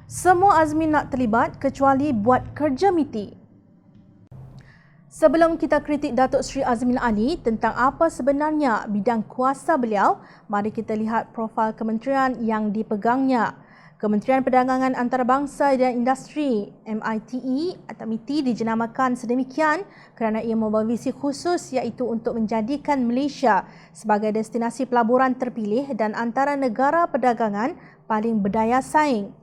Semua Azmin nak terlibat kecuali buat kerja MITI. Sebelum kita kritik Datuk Seri Azmin Ali tentang apa sebenarnya bidang kuasa beliau, mari kita lihat profil kementerian yang dipegangnya. Kementerian Perdagangan Antarabangsa dan Industri MITE atau MITI dijenamakan sedemikian kerana ia membawa visi khusus iaitu untuk menjadikan Malaysia sebagai destinasi pelaburan terpilih dan antara negara perdagangan paling berdaya saing.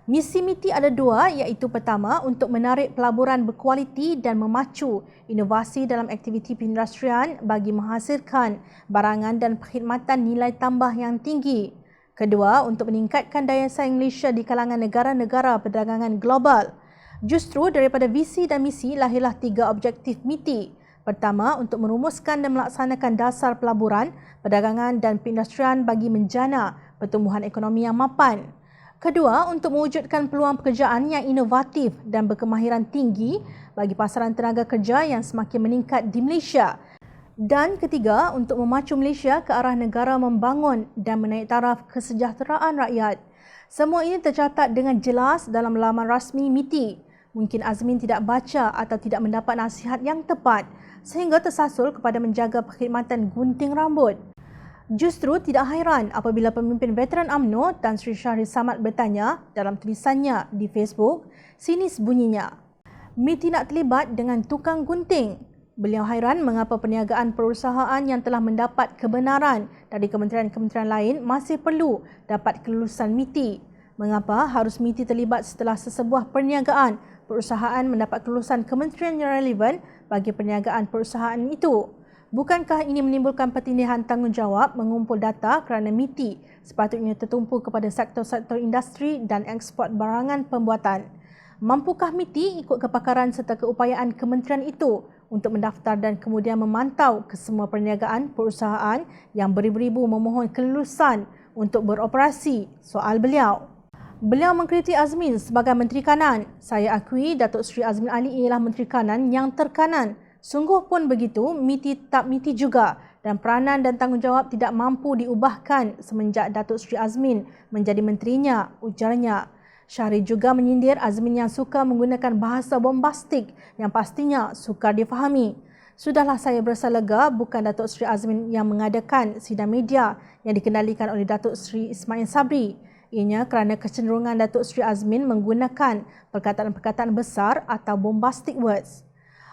Misi MITI ada dua, iaitu pertama untuk menarik pelaburan berkualiti dan memacu inovasi dalam aktiviti perindustrian bagi menghasilkan barangan dan perkhidmatan nilai tambah yang tinggi. Kedua, untuk meningkatkan daya saing Malaysia di kalangan negara-negara perdagangan global. Justru daripada visi dan misi lahirlah tiga objektif MITI. Pertama, untuk merumuskan dan melaksanakan dasar pelaburan, perdagangan dan perindustrian bagi menjana pertumbuhan ekonomi yang mapan. Kedua, untuk mewujudkan peluang pekerjaan yang inovatif dan berkemahiran tinggi bagi pasaran tenaga kerja yang semakin meningkat di Malaysia. Dan ketiga, untuk memacu Malaysia ke arah negara membangun dan menaik taraf kesejahteraan rakyat. Semua ini tercatat dengan jelas dalam laman rasmi MITI. Mungkin Azmin tidak baca atau tidak mendapat nasihat yang tepat sehingga tersasul kepada menjaga perkhidmatan gunting rambut. Justru tidak hairan apabila pemimpin veteran UMNO Tan Sri Shahri Samad bertanya dalam tulisannya di Facebook, sinis bunyinya, MITI nak terlibat dengan tukang gunting. Beliau hairan mengapa perniagaan perusahaan yang telah mendapat kebenaran dari kementerian-kementerian lain masih perlu dapat kelulusan MITI. Mengapa harus MITI terlibat setelah sesebuah perniagaan perusahaan mendapat kelulusan kementerian yang relevan bagi perniagaan perusahaan itu? Bukankah ini menimbulkan pertindihan tanggungjawab mengumpul data kerana MITI sepatutnya tertumpu kepada sektor-sektor industri dan ekspor barangan pembuatan? Mampukah MITI ikut kepakaran serta keupayaan kementerian itu untuk mendaftar dan kemudian memantau kesemua perniagaan perusahaan yang beribu-ribu memohon kelulusan untuk beroperasi? Soal beliau. Beliau mengkritik Azmin sebagai Menteri Kanan. Saya akui Datuk Seri Azmin Ali ialah Menteri Kanan yang terkanan. Sungguh pun begitu, MITI tak MITI juga dan peranan dan tanggungjawab tidak mampu diubahkan semenjak Datuk Seri Azmin menjadi menterinya, ujarnya. Syahri juga menyindir Azmin yang suka menggunakan bahasa bombastik yang pastinya sukar difahami. Sudahlah, saya berasa lega bukan Datuk Seri Azmin yang mengadakan sidang media yang dikendalikan oleh Datuk Seri Ismail Sabri. Ianya kerana kecenderungan Datuk Seri Azmin menggunakan perkataan-perkataan besar atau bombastic words.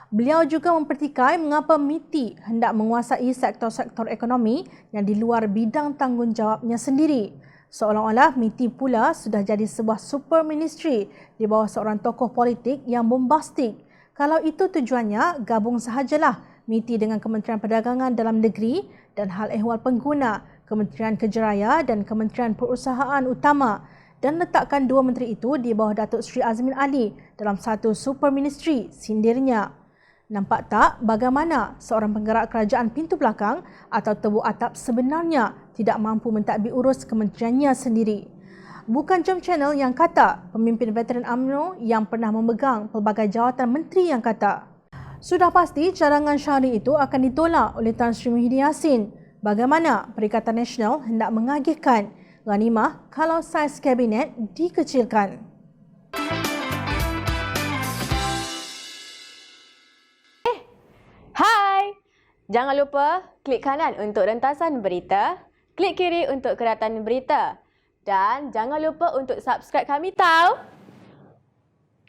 Beliau juga mempertikai mengapa MITI hendak menguasai sektor-sektor ekonomi yang di luar bidang tanggungjawabnya sendiri. Seolah-olah MITI pula sudah jadi sebuah super ministry di bawah seorang tokoh politik yang bombastik. Kalau itu tujuannya, gabung sahajalah MITI dengan Kementerian Perdagangan Dalam Negeri dan Hal Ehwal Pengguna, Kementerian Kerja Raya dan Kementerian Perusahaan Utama dan letakkan dua menteri itu di bawah Datuk Seri Azmin Ali dalam satu super ministry, sindirnya. Nampak tak bagaimana seorang penggerak kerajaan pintu belakang atau tebuk atap sebenarnya tidak mampu mentadbir urus kementeriannya sendiri. Bukan Jom Channel yang kata, pemimpin veteran UMNO yang pernah memegang pelbagai jawatan menteri yang kata. Sudah pasti cadangan Syahri itu akan ditolak oleh Tan Sri Muhyiddin Yassin. Bagaimana Perikatan Nasional hendak mengagihkan ghanimah kalau saiz kabinet dikecilkan? Jangan lupa klik kanan untuk rentasan berita, klik kiri untuk keratan berita dan jangan lupa untuk subscribe kami tau.